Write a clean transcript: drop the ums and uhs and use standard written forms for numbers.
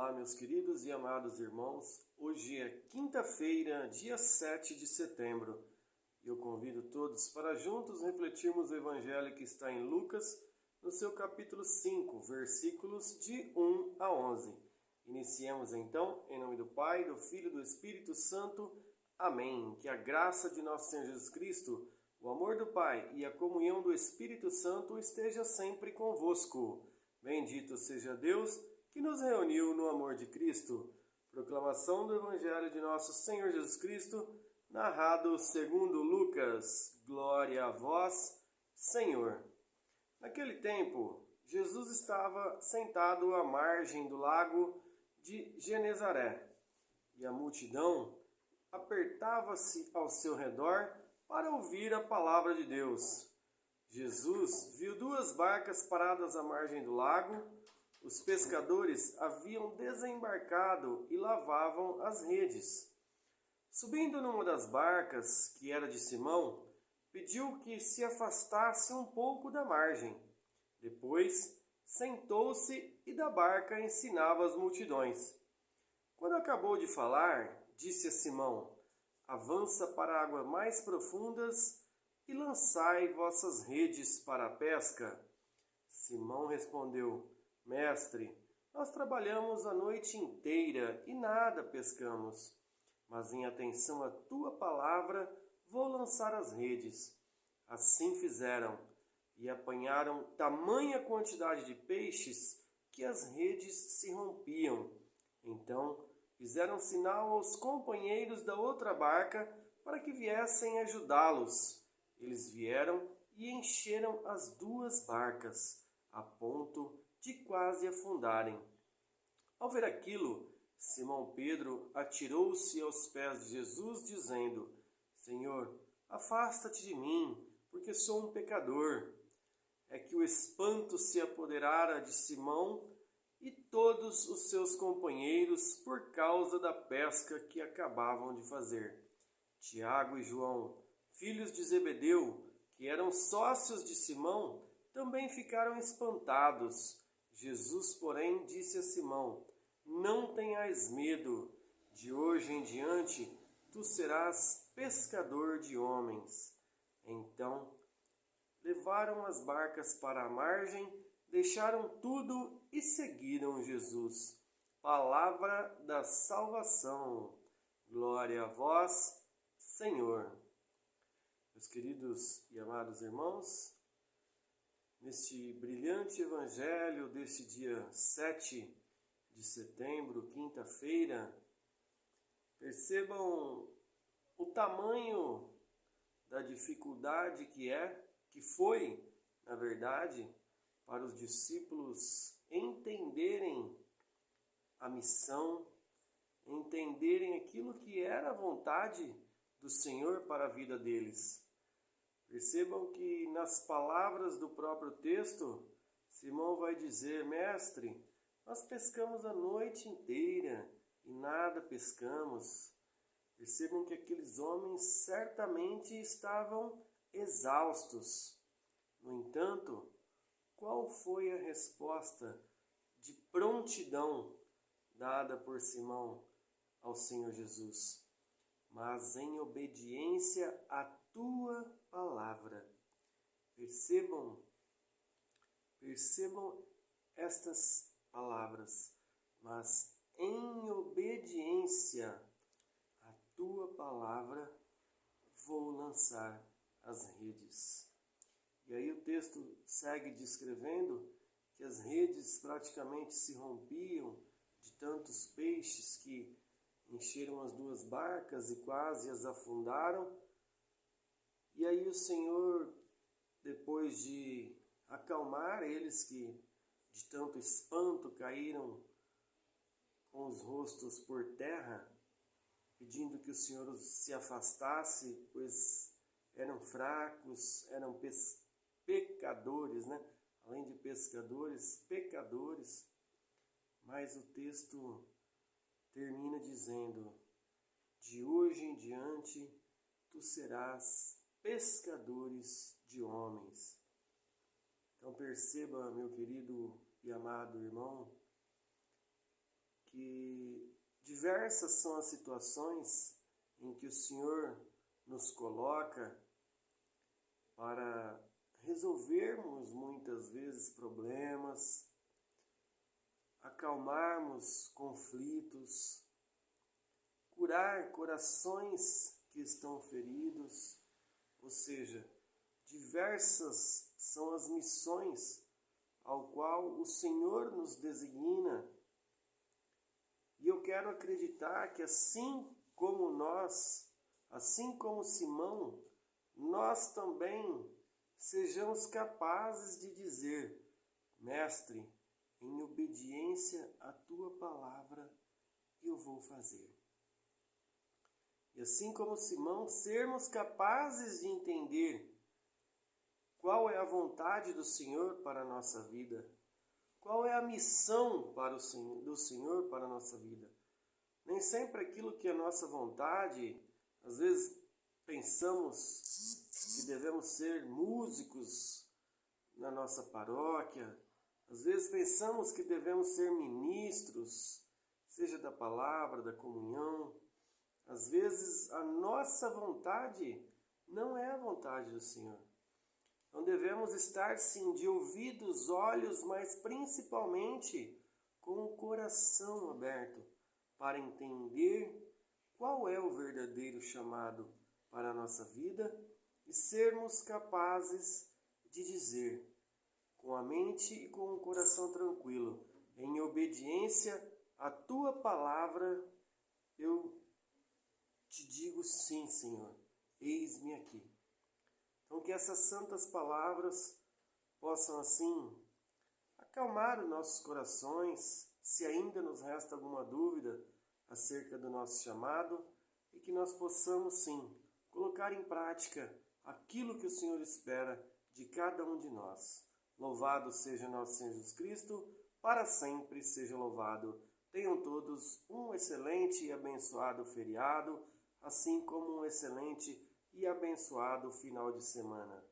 Olá, meus queridos e amados irmãos. Hoje é quinta-feira, dia 7 de setembro. E eu convido todos para juntos refletirmos o evangelho que está em Lucas, no seu capítulo 5, versículos de 1 a 11. Iniciemos então, em nome do Pai, do Filho e do Espírito Santo. Amém. Que a graça de nosso Senhor Jesus Cristo, o amor do Pai e a comunhão do Espírito Santo esteja sempre convosco. Bendito seja Deus que nos reuniu no amor de Cristo. Proclamação do Evangelho de nosso Senhor Jesus Cristo, narrado segundo Lucas. Glória a vós, Senhor. Naquele tempo, Jesus estava sentado à margem do lago de Genezaré, e a multidão apertava-se ao seu redor para ouvir a palavra de Deus. Jesus viu duas barcas paradas à margem do lago. Os pescadores haviam desembarcado e lavavam as redes. Subindo numa das barcas, que era de Simão, pediu que se afastasse um pouco da margem. Depois, sentou-se e da barca ensinava as multidões. Quando acabou de falar, disse a Simão: avança para águas mais profundas e lançai vossas redes para a pesca. Simão respondeu: Mestre, nós trabalhamos a noite inteira e nada pescamos, mas em atenção à tua palavra vou lançar as redes. Assim fizeram, e apanharam tamanha quantidade de peixes que as redes se rompiam. Então fizeram sinal aos companheiros da outra barca para que viessem ajudá-los. Eles vieram e encheram as duas barcas, a ponto de quase afundarem. Ao ver aquilo, Simão Pedro atirou-se aos pés de Jesus, dizendo: Senhor, afasta-te de mim, porque sou um pecador. É que o espanto se apoderara de Simão e todos os seus companheiros por causa da pesca que acabavam de fazer. Tiago e João, filhos de Zebedeu, que eram sócios de Simão, também ficaram espantados. Jesus, porém, disse a Simão: não tenhas medo, de hoje em diante tu serás pescador de homens. Então, levaram as barcas para a margem, deixaram tudo e seguiram Jesus. Palavra da salvação. Glória a vós, Senhor. Meus queridos e amados irmãos, neste brilhante evangelho deste dia 7 de setembro, quinta-feira, percebam o tamanho da dificuldade que foi, na verdade, para os discípulos entenderem a missão, entenderem aquilo que era a vontade do Senhor para a vida deles. Percebam que nas palavras do próprio texto, Simão vai dizer: Mestre, nós pescamos a noite inteira e nada pescamos. Percebam que aqueles homens certamente estavam exaustos. No entanto, qual foi a resposta de prontidão dada por Simão ao Senhor Jesus? Mas em obediência à tua palavra. Percebam estas palavras. Mas em obediência à tua palavra vou lançar as redes. E aí o texto segue descrevendo que as redes praticamente se rompiam de tantos peixes que encheram as duas barcas e quase as afundaram. E aí o Senhor, depois de acalmar eles que de tanto espanto caíram com os rostos por terra, pedindo que o Senhor se afastasse, pois eram fracos, eram pecadores, né? Além de pescadores, pecadores. Mas o texto termina dizendo: de hoje em diante tu serás pescadores de homens. Então perceba, meu querido e amado irmão, que Diversas são as situações em que o Senhor nos coloca para resolvermos muitas vezes problemas, acalmarmos conflitos, curar corações que estão feridos, ou seja, diversas são as missões ao qual o Senhor nos designa. E eu quero acreditar que assim como nós, assim como Simão, nós também sejamos capazes de dizer: Mestre, em obediência à tua palavra, eu vou fazer. E assim como Simão, sermos capazes de entender qual é a vontade do Senhor para a nossa vida, qual é a missão do Senhor para a nossa vida. Nem sempre aquilo que é nossa vontade, às vezes pensamos que devemos ser músicos na nossa paróquia, às vezes pensamos que devemos ser ministros, seja da palavra, da comunhão. Às vezes a nossa vontade não é a vontade do Senhor. Então devemos estar sim de ouvidos, olhos, mas principalmente com o coração aberto para entender qual é o verdadeiro chamado para a nossa vida e sermos capazes de dizer, com a mente e com o coração tranquilo, em obediência à tua palavra, eu te digo sim, Senhor, eis-me aqui. Então que essas santas palavras possam assim acalmar os nossos corações, se ainda nos resta alguma dúvida acerca do nosso chamado, e que nós possamos sim colocar em prática aquilo que o Senhor espera de cada um de nós. Louvado seja nosso Senhor Jesus Cristo, para sempre seja louvado. Tenham todos um excelente e abençoado feriado, assim como um excelente e abençoado final de semana.